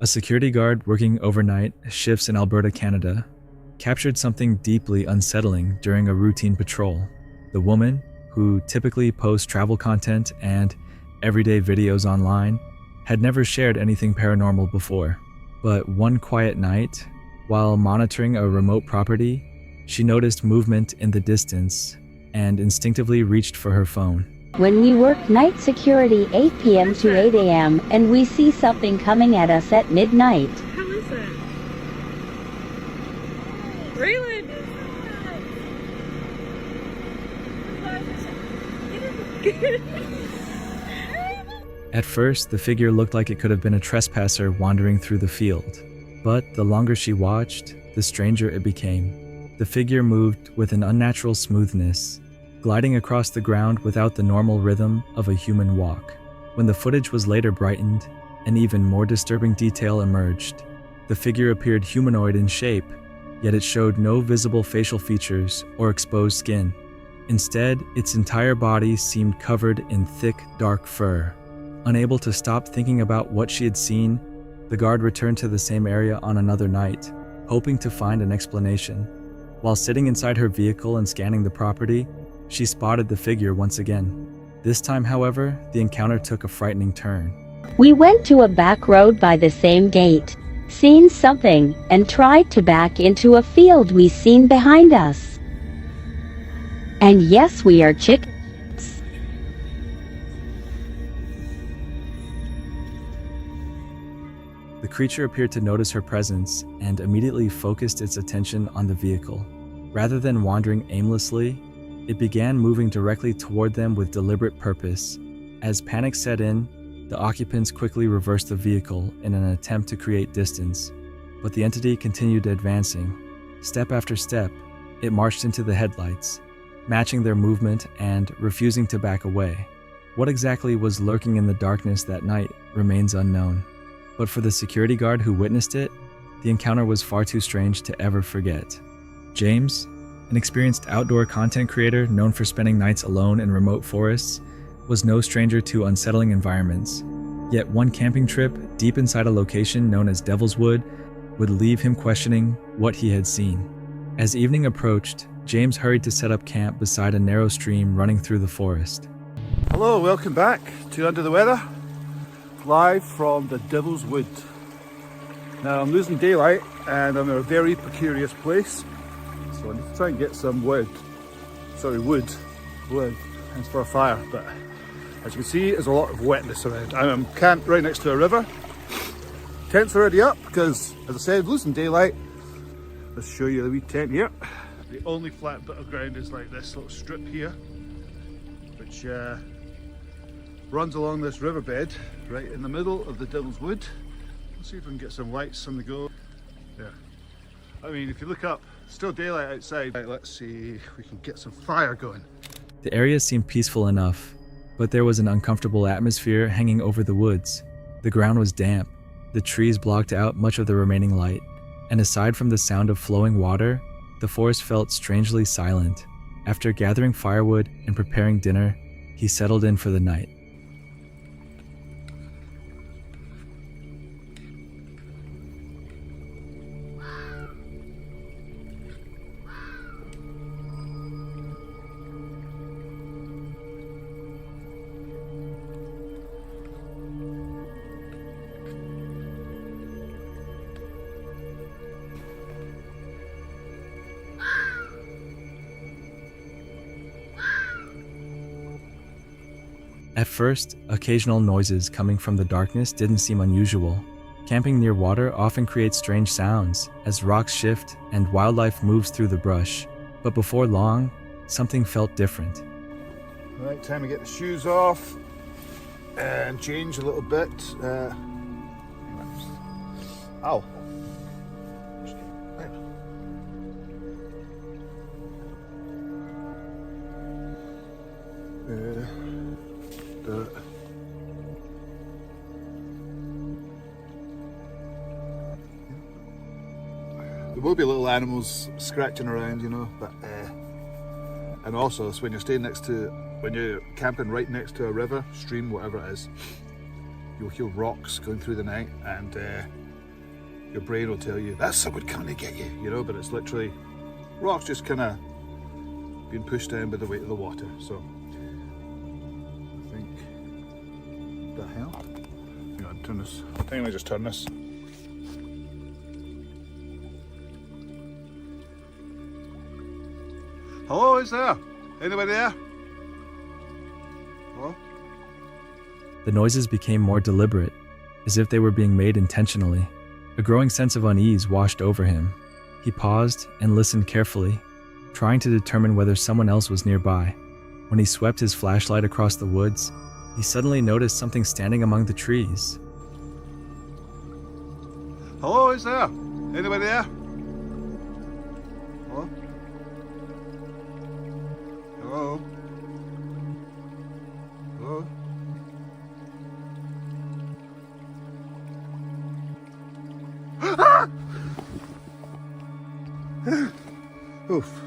A security guard working overnight shifts in Alberta, Canada, captured something deeply unsettling during a routine patrol. The woman, who typically posts travel content and everyday videos online, had never shared anything paranormal before. But one quiet night, while monitoring a remote property, she noticed movement in the distance and instinctively reached for her phone. When we work night security 8 p.m. to 8 a.m. and we see something coming at us at midnight. How is it? Raylan! At first, the figure looked like it could have been a trespasser wandering through the field. But the longer she watched, the stranger it became. The figure moved with an unnatural smoothness, gliding across the ground without the normal rhythm of a human walk. When the footage was later brightened, an even more disturbing detail emerged. The figure appeared humanoid in shape, yet it showed no visible facial features or exposed skin. Instead, its entire body seemed covered in thick, dark fur. Unable to stop thinking about what she had seen, the guard returned to the same area on another night, hoping to find an explanation. While sitting inside her vehicle and scanning the property, she spotted the figure once again. This time, however, the encounter took a frightening turn. We went to a back road by the same gate, seen something, and tried to back into a field we seen behind us. And yes, we are chickens. The creature appeared to notice her presence and immediately focused its attention on the vehicle. Rather than wandering aimlessly, it began moving directly toward them with deliberate purpose. As panic set in, the occupants quickly reversed the vehicle in an attempt to create distance. But the entity continued advancing. Step after step, it marched into the headlights, matching their movement and refusing to back away. What exactly was lurking in the darkness that night remains unknown. But for the security guard who witnessed it, the encounter was far too strange to ever forget. James, an experienced outdoor content creator known for spending nights alone in remote forests, was no stranger to unsettling environments. Yet one camping trip deep inside a location known as Devil's Wood would leave him questioning what he had seen. As evening approached, James hurried to set up camp beside a narrow stream running through the forest. Hello, welcome back to Under the Weather, live from the Devil's Wood. Now I'm losing daylight and I'm in a very precarious place. So I need to try and get some wood, and for a fire, but as you can see there's a lot of wetness around. I'm camped right next to a river. Tent's already up because, as I said, losing daylight. Let's show you the wee tent here. The only flat bit of ground is like this little strip here, which runs along this riverbed right in the middle of the Devil's Wood. Let's see if we can get some lights on the go. Yeah, I mean, if you look up, still daylight outside. Right, let's see if we can get some fire going. The area seemed peaceful enough, but there was an uncomfortable atmosphere hanging over the woods. The ground was damp, the trees blocked out much of the remaining light, and aside from the sound of flowing water, the forest felt strangely silent. After gathering firewood and preparing dinner, he settled in for the night. At first, occasional noises coming from the darkness didn't seem unusual. Camping near water often creates strange sounds as rocks shift and wildlife moves through the brush. But before long, something felt different. Right, time to get the shoes off and change a little bit. Ow. There will be little animals scratching around, you know, but and also so when you're camping right next to a river, stream, whatever it is, you'll hear rocks going through the night, and your brain will tell you that's someone coming to get you, you know, but it's literally rocks just kind of being pushed down by the weight of the water. So I think the hell. Hang on, turn this. I think I just turn this. Hello, is there? Anybody there? Hello? The noises became more deliberate, as if they were being made intentionally. A growing sense of unease washed over him. He paused and listened carefully, trying to determine whether someone else was nearby. When he swept his flashlight across the woods, he suddenly noticed something standing among the trees. Hello, is there? Anybody there? Hello? Hello? Hello? Ah! Oof.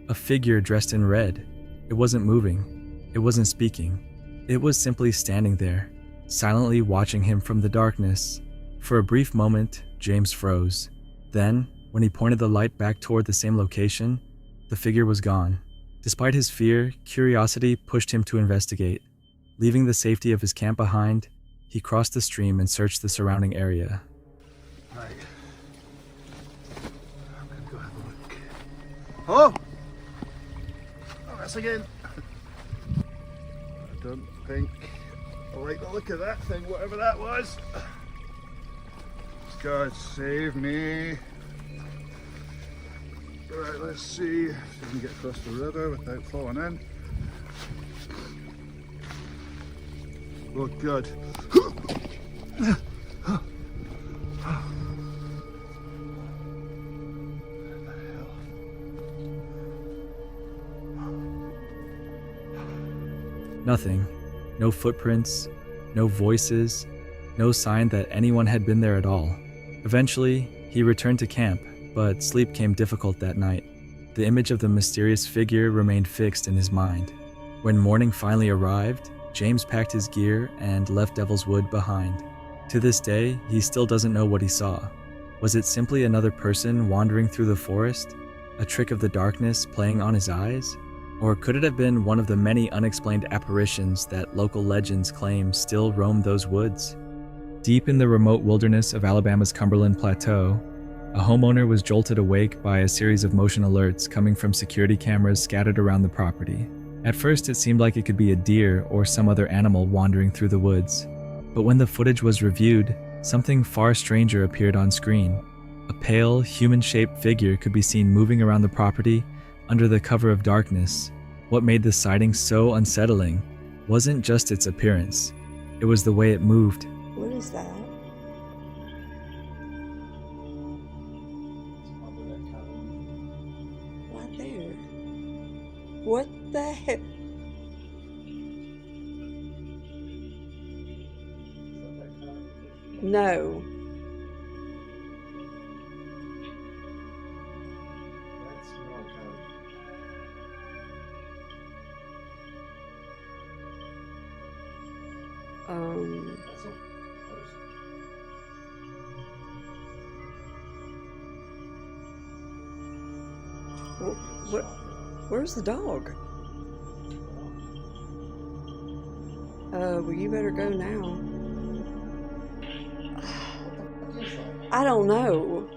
A figure dressed in red. It wasn't moving. It wasn't speaking. It was simply standing there, silently watching him from the darkness. For a brief moment, James froze. Then, when he pointed the light back toward the same location, the figure was gone. Despite his fear, curiosity pushed him to investigate. Leaving the safety of his camp behind, he crossed the stream and searched the surrounding area. Right. I'm gonna go have a look. Hello? Oh, that's again. I don't think I like the look of that thing, whatever that was. God save me. Right, let's see if we can get across the river without falling in. Oh God. Nothing. No footprints, no voices, no sign that anyone had been there at all. Eventually, he returned to camp, but sleep came difficult that night. The image of the mysterious figure remained fixed in his mind. When morning finally arrived, James packed his gear and left Devil's Wood behind. To this day, he still doesn't know what he saw. Was it simply another person wandering through the forest? A trick of the darkness playing on his eyes? Or could it have been one of the many unexplained apparitions that local legends claim still roam those woods? Deep in the remote wilderness of Alabama's Cumberland Plateau, a homeowner was jolted awake by a series of motion alerts coming from security cameras scattered around the property. At first, it seemed like it could be a deer or some other animal wandering through the woods. But when the footage was reviewed, something far stranger appeared on screen. A pale, human-shaped figure could be seen moving around the property under the cover of darkness. What made the sighting so unsettling wasn't just its appearance. It was the way it moved. What is that? Right there. What the heck? No. Where's the dog? Well, you better go now. I don't know.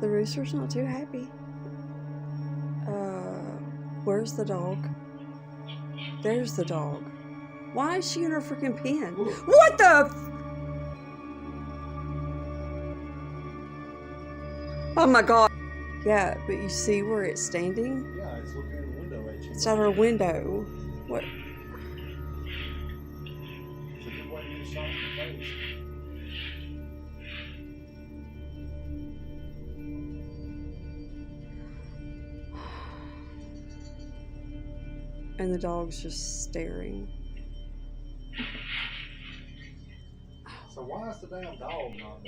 The rooster's not too happy. Where's the dog? There's the dog. Why is she in her freaking pen? What the? Oh my God. Yeah, but you see where it's standing? Yeah, it's looking in the window at you. It's out her window. What? It's a good way to get a shot in the face. And the dog's just staring. So why is the damn dog not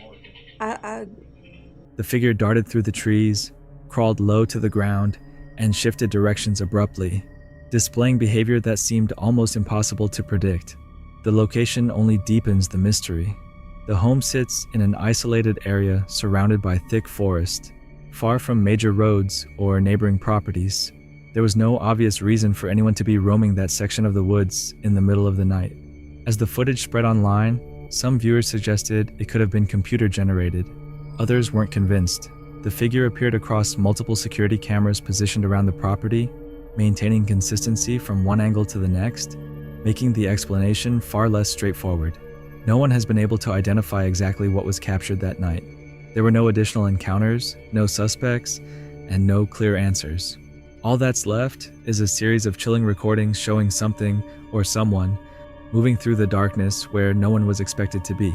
barking? The figure darted through the trees, crawled low to the ground, and shifted directions abruptly, displaying behavior that seemed almost impossible to predict. The location only deepens the mystery. The home sits in an isolated area surrounded by thick forest, far from major roads or neighboring properties. There was no obvious reason for anyone to be roaming that section of the woods in the middle of the night. As the footage spread online, some viewers suggested it could have been computer-generated. Others weren't convinced. The figure appeared across multiple security cameras positioned around the property, maintaining consistency from one angle to the next, making the explanation far less straightforward. No one has been able to identify exactly what was captured that night. There were no additional encounters, no suspects, and no clear answers. All that's left is a series of chilling recordings showing something or someone moving through the darkness where no one was expected to be.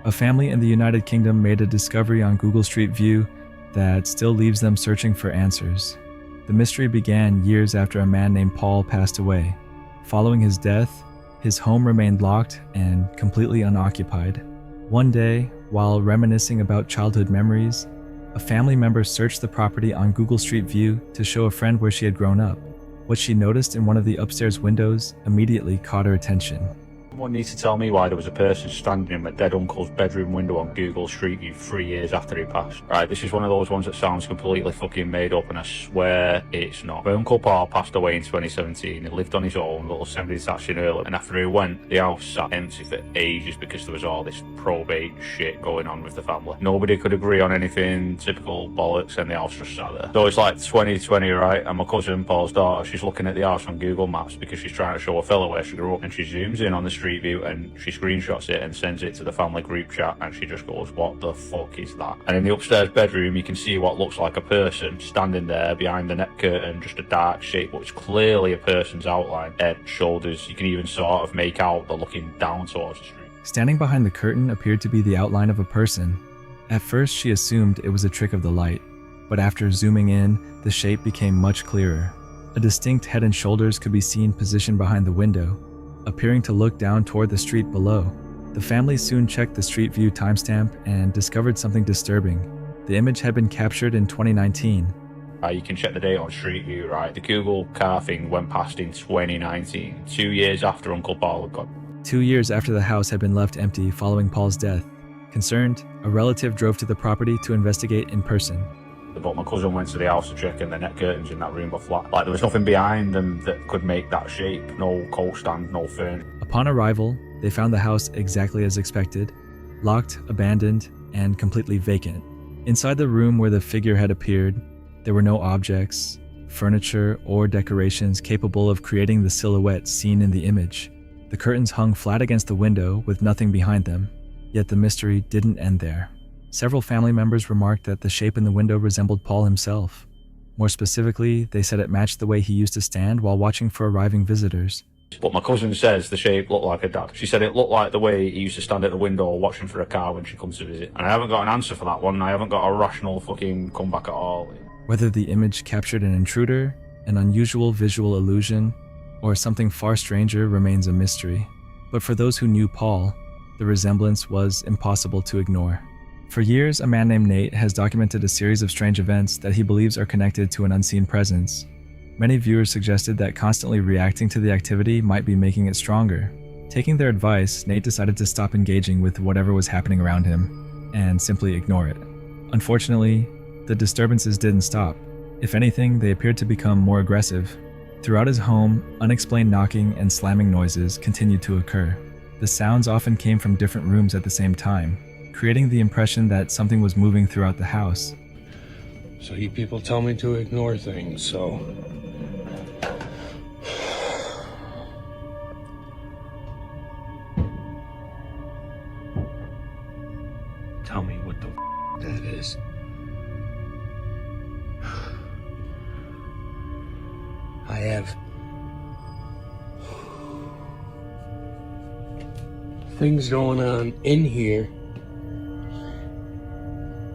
A family in the United Kingdom made a discovery on Google Street View that still leaves them searching for answers. The mystery began years after a man named Paul passed away. Following his death, his home remained locked and completely unoccupied. One day, while reminiscing about childhood memories, a family member searched the property on Google Street View to show a friend where she had grown up. What she noticed in one of the upstairs windows immediately caught her attention. Someone needs to tell me why there was a person standing in my dead uncle's bedroom window on Google Street View 3 years after he passed. Right, this is one of those ones that sounds completely fucking made up, and I swear it's not. My Uncle Paul passed away in 2017. He lived on his own, little semi-detached in Earlham, and after he went, the house sat empty for ages because there was all this probate shit going on with the family. Nobody could agree on anything, typical bollocks, and the house just sat there. So it's like 2020, right, and my cousin Paul's daughter, she's looking at the house on Google Maps because she's trying to show a fella where she grew up, and she zooms in on the Street View and she screenshots it and sends it to the family group chat, and she just goes, what the fuck is that? And in the upstairs bedroom you can see what looks like a person standing there behind the net curtain, just a dark shape, but it's clearly a person's outline, head, shoulders. You can even sort of make out they're looking down towards the street. Standing behind the curtain appeared to be the outline of a person. At first she assumed it was a trick of the light, but after zooming in, the shape became much clearer. A distinct head and shoulders could be seen positioned behind the window, appearing to look down toward the street below. The family soon checked the Street View timestamp and discovered something disturbing. The image had been captured in 2019. You can check the date on Street View, right? The Google car thing went past in 2019, 2 years after Uncle Paul had gone. 2 years after the house had been left empty following Paul's death. Concerned, a relative drove to the property to investigate in person. But my cousin went to the house to check, and the net curtains in that room were flat. Like, there was nothing behind them that could make that shape. No coat stand, no furniture. Upon arrival, they found the house exactly as expected, locked, abandoned, and completely vacant. Inside the room where the figure had appeared, there were no objects, furniture, or decorations capable of creating the silhouette seen in the image. The curtains hung flat against the window with nothing behind them, yet the mystery didn't end there. Several family members remarked that the shape in the window resembled Paul himself. More specifically, they said it matched the way he used to stand while watching for arriving visitors. But my cousin says the shape looked like her dad. She said it looked like the way he used to stand at the window watching for a car when she comes to visit. And I haven't got an answer for that one. I haven't got a rational fucking comeback at all. Whether the image captured an intruder, an unusual visual illusion, or something far stranger remains a mystery. But for those who knew Paul, the resemblance was impossible to ignore. For years, a man named Nate has documented a series of strange events that he believes are connected to an unseen presence. Many viewers suggested that constantly reacting to the activity might be making it stronger. Taking their advice, Nate decided to stop engaging with whatever was happening around him and simply ignore it. Unfortunately, the disturbances didn't stop. If anything, they appeared to become more aggressive. Throughout his home, unexplained knocking and slamming noises continued to occur. The sounds often came from different rooms at the same time, creating the impression that something was moving throughout the house. So you people tell me to ignore things, so... Tell me what the that is. I have... things going on in here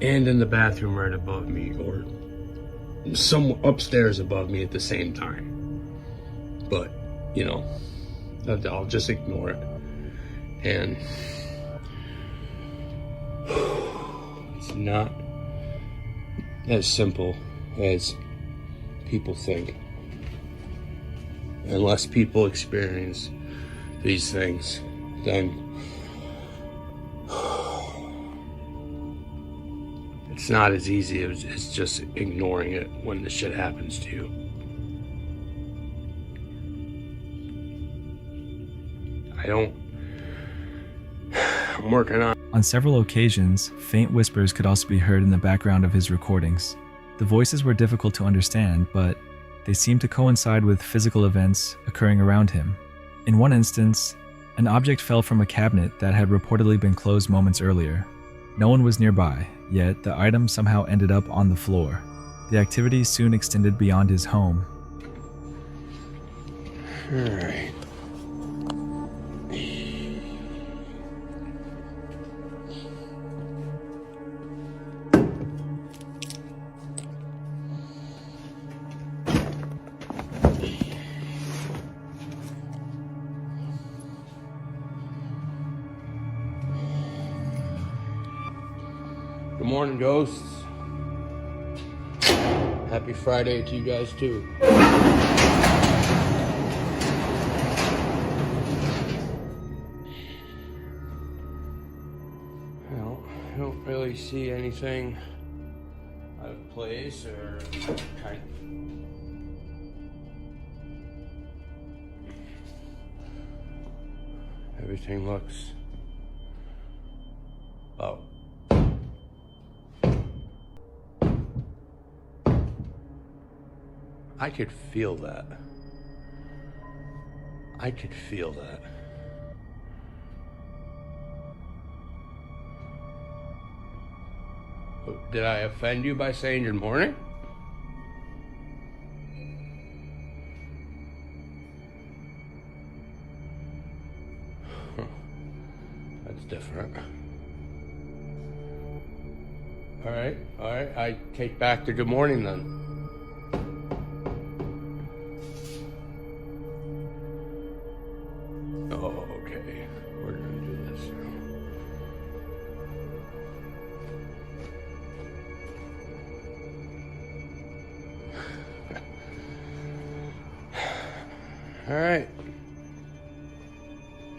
and in the bathroom right above me, or some upstairs above me at the same time. But, you know, I'll just ignore it. And it's not as simple as people think. Unless people experience these things, then it's not as easy as just ignoring it when the shit happens to you. I'm working on. On several occasions, faint whispers could also be heard in the background of his recordings. The voices were difficult to understand, but they seemed to coincide with physical events occurring around him. In one instance, an object fell from a cabinet that had reportedly been closed moments earlier. No one was nearby, yet the item somehow ended up on the floor. The activity soon extended beyond his home. All right. Good morning, ghosts. Happy Friday to you guys, too. Well, I don't really see anything out of place or kind of. Everything looks about I could feel that. I could feel that. Did I offend you by saying good morning? Huh. That's different. All right. I take back the good morning then. Oh, okay. We're gonna do this now. All right.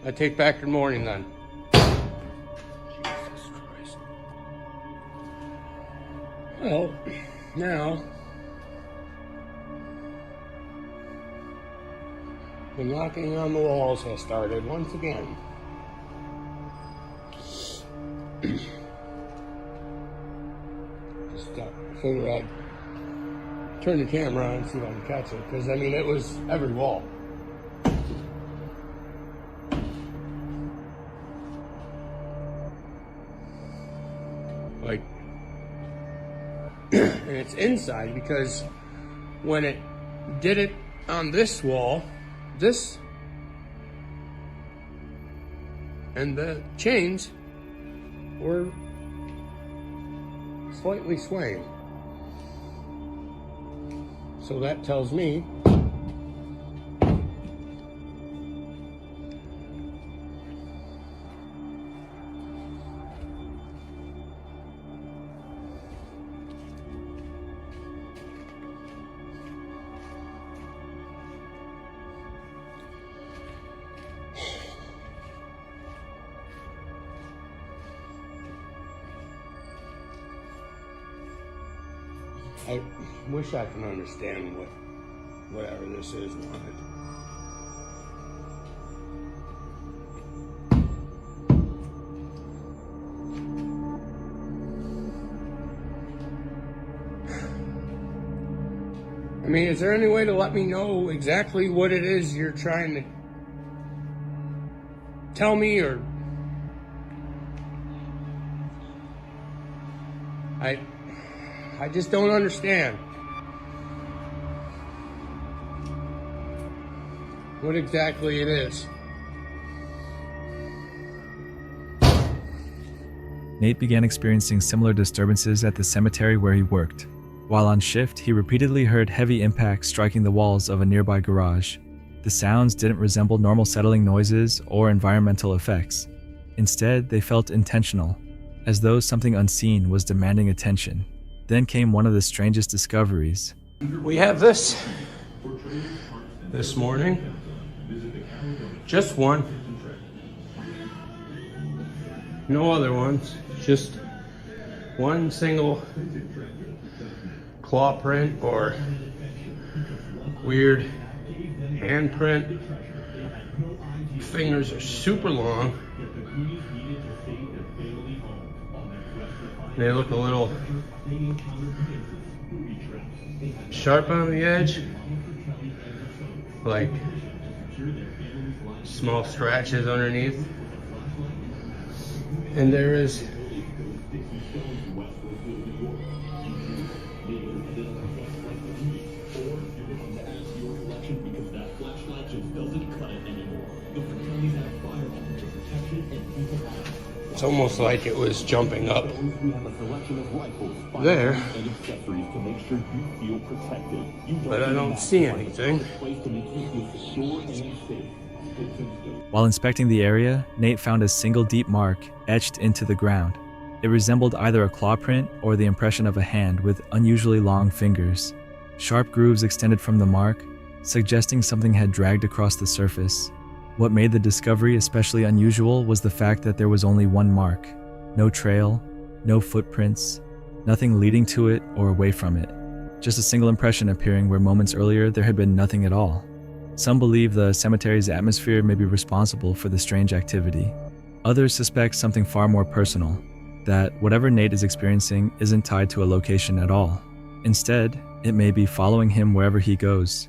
I take back good morning then. Jesus Christ. Well, now the knocking on the walls has started once again. Just figure I'd turn the camera on and see if I can catch it, because I mean it was every wall. Like, and it's inside because when it did it on this wall, this and the chains were slightly swaying. So that tells me I wish I can understand whatever this is wanted. I mean, is there any way to let me know exactly what it is you're trying to tell me, or I just don't understand what exactly it is. Nate began experiencing similar disturbances at the cemetery where he worked. While on shift, he repeatedly heard heavy impacts striking the walls of a nearby garage. The sounds didn't resemble normal settling noises or environmental effects. Instead, they felt intentional, as though something unseen was demanding attention. Then came one of the strangest discoveries. We have this morning. Just one. No other ones. Just one single claw print or weird handprint. Fingers are super long. They look a little sharp on the edge, like small scratches underneath. And there is it's almost like it was jumping up there, but I don't see anything. While inspecting the area, Nate found a single deep mark etched into the ground. It resembled either a claw print or the impression of a hand with unusually long fingers. Sharp grooves extended from the mark, suggesting something had dragged across the surface. What made the discovery especially unusual was the fact that there was only one mark. No trail, no footprints, nothing leading to it or away from it. Just a single impression appearing where moments earlier there had been nothing at all. Some believe the cemetery's atmosphere may be responsible for the strange activity. Others suspect something far more personal, that whatever Nate is experiencing isn't tied to a location at all. Instead, it may be following him wherever he goes,